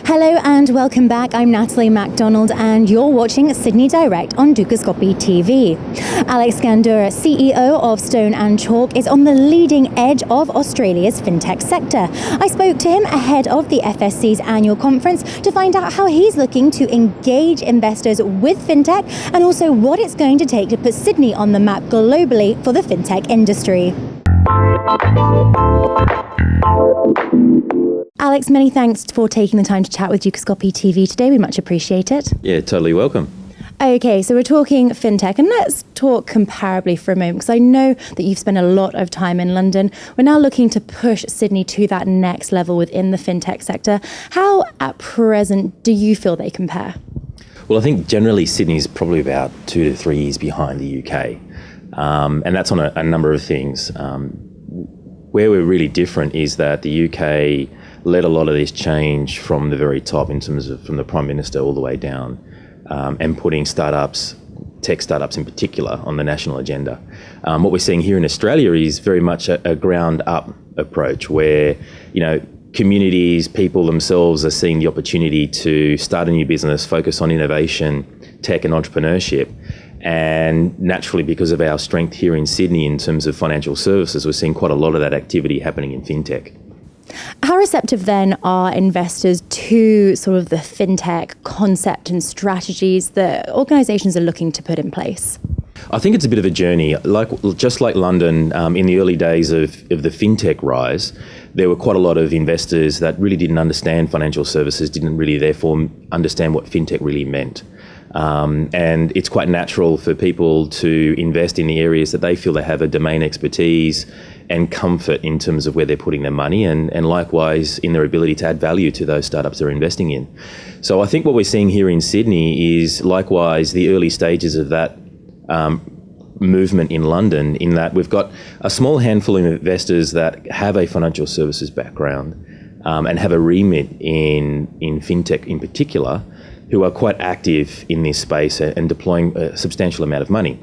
Hello and welcome back. I'm Natalie MacDonald and you're watching Sydney Direct on Dukascopy TV. Alex Scandurra, CEO of Stone and Chalk, is on the leading edge of Australia's fintech sector. I spoke to him ahead of the FSCS annual conference to find out how he's looking to engage investors with fintech and also what it's going to take to put Sydney on the map globally for the fintech industry. Alex, many thanks for taking the time to chat with Dukascopy TV today. We much appreciate it. Yeah, totally welcome. Okay, so we're talking fintech, and let's talk comparably for a moment, because I know that you've spent a lot of time in London. We're now looking to push Sydney to that next level within the fintech sector. How, at present, do you feel they compare? Well, I think generally Sydney's probably about 2 to 3 years behind the UK, and that's on a number of things. Where we're really different is that the UK led a lot of this change from the very top, in terms of from the Prime Minister all the way down, and putting startups, tech startups in particular, on the national agenda. What we're seeing here in Australia is very much a ground-up approach where, communities, people themselves are seeing the opportunity to start a new business, focus on innovation, tech and entrepreneurship. And naturally, because of our strength here in Sydney in terms of financial services, we're seeing quite a lot of that activity happening in fintech. How receptive then are investors to sort of the fintech concept and strategies that organisations are looking to put in place? I think it's a bit of a journey. Just like London, in the early days of the fintech rise, there were quite a lot of investors that really didn't understand financial services, didn't really therefore understand what fintech really meant. And it's quite natural for people to invest in the areas that they feel they have a domain expertise and comfort in terms of where they're putting their money, and likewise in their ability to add value to those startups they're investing in. So I think what we're seeing here in Sydney is likewise the early stages of that movement in London, in that we've got a small handful of investors that have a financial services background and have a remit in fintech in particular, who are quite active in this space and deploying a substantial amount of money.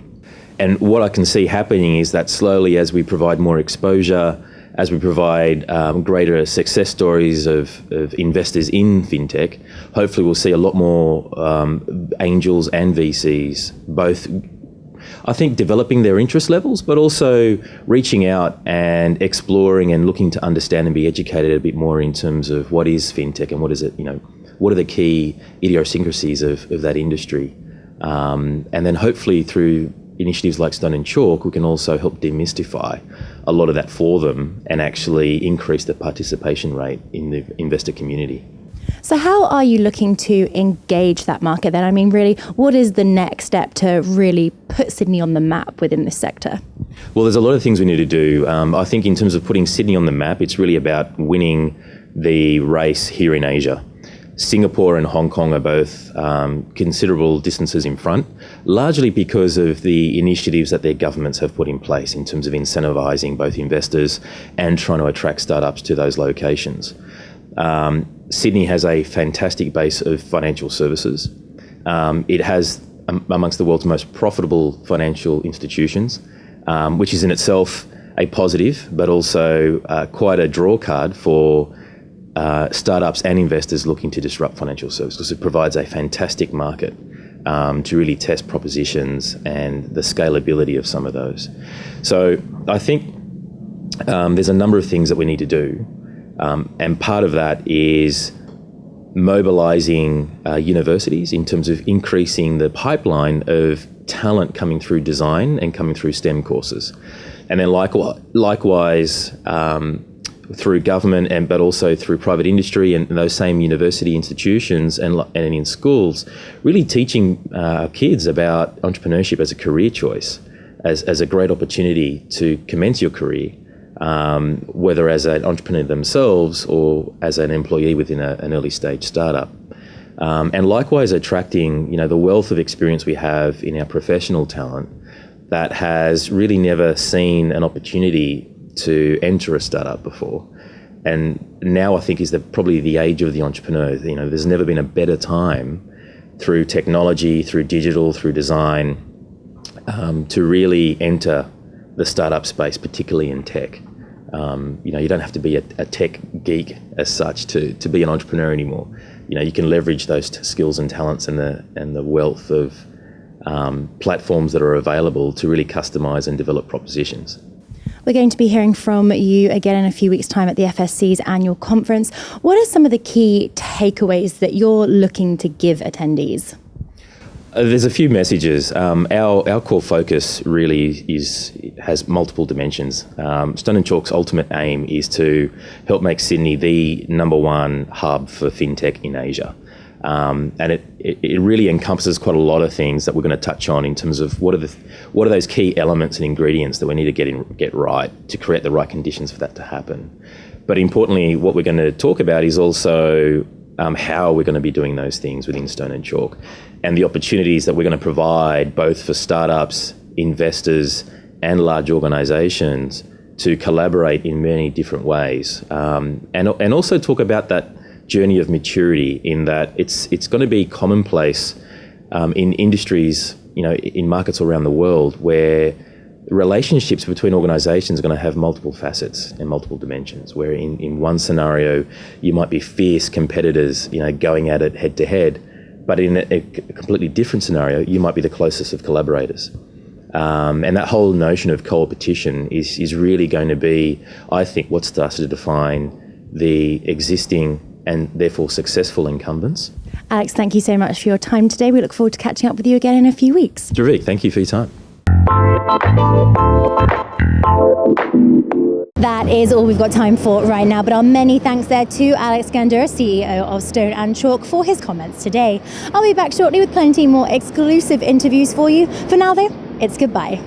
And what I can see happening is that slowly, as we provide more exposure, as we provide greater success stories of investors in fintech, hopefully we'll see a lot more angels and VCs, both, I think, developing their interest levels, but also reaching out and exploring and looking to understand and be educated a bit more in terms of what is fintech and what is it, what are the key idiosyncrasies of that industry. And then hopefully through initiatives like Stone and Chalk, we can also help demystify a lot of that for them and actually increase the participation rate in the investor community. So how are you looking to engage that market then? I mean, really, what is the next step to really put Sydney on the map within this sector? Well, there's a lot of things we need to do. I think in terms of putting Sydney on the map, it's really about winning the race here in Asia. Singapore and Hong Kong are both considerable distances in front, largely because of the initiatives that their governments have put in place in terms of incentivising both investors and trying to attract startups to those locations. Sydney has a fantastic base of financial services. It has amongst the world's most profitable financial institutions, which is in itself a positive, but also quite a draw card for startups and investors looking to disrupt financial services, because it provides a fantastic market to really test propositions and the scalability of some of those. So I think there's a number of things that we need to do, and part of that is mobilising universities in terms of increasing the pipeline of talent coming through design and coming through STEM courses. And then likewise through government, but also through private industry and those same university institutions and in schools, really teaching kids about entrepreneurship as a career choice, as a great opportunity to commence your career, whether as an entrepreneur themselves or as an employee within an early stage startup. And likewise attracting, the wealth of experience we have in our professional talent that has really never seen an opportunity to enter a startup before. And now I think is probably the age of the entrepreneur. There's never been a better time through technology, through digital, through design, to really enter the startup space, particularly in tech. You don't have to be a tech geek as such to be an entrepreneur anymore. You can leverage those skills and talents and the wealth of platforms that are available to really customize and develop propositions. We're going to be hearing from you again in a few weeks' time at the FSC's annual conference. What are some of the key takeaways that you're looking to give attendees? There's a few messages. Our core focus really has multiple dimensions. Stone & Chalk's ultimate aim is to help make Sydney the number one hub for fintech in Asia. And it really encompasses quite a lot of things that we're going to touch on in terms of what are those key elements and ingredients that we need to get right to create the right conditions for that to happen. But importantly, what we're going to talk about is also how we're going to be doing those things within Stone & Chalk and the opportunities that we're going to provide both for startups, investors and large organisations to collaborate in many different ways, and also talk about that journey of maturity in that it's going to be commonplace in industries, in markets around the world where relationships between organisations are going to have multiple facets and multiple dimensions, where in one scenario you might be fierce competitors, going at it head to head, but in a completely different scenario you might be the closest of collaborators. And that whole notion of co-opetition is really going to be, I think, what starts to define the existing and therefore successful incumbents. Alex, thank you so much for your time today. We look forward to catching up with you again in a few weeks. Terrific, thank you for your time. That is all we've got time for right now, but our many thanks there to Alex Scandurra, CEO of Stone & Chalk, for his comments today. I'll be back shortly with plenty more exclusive interviews for you. For now though, it's goodbye.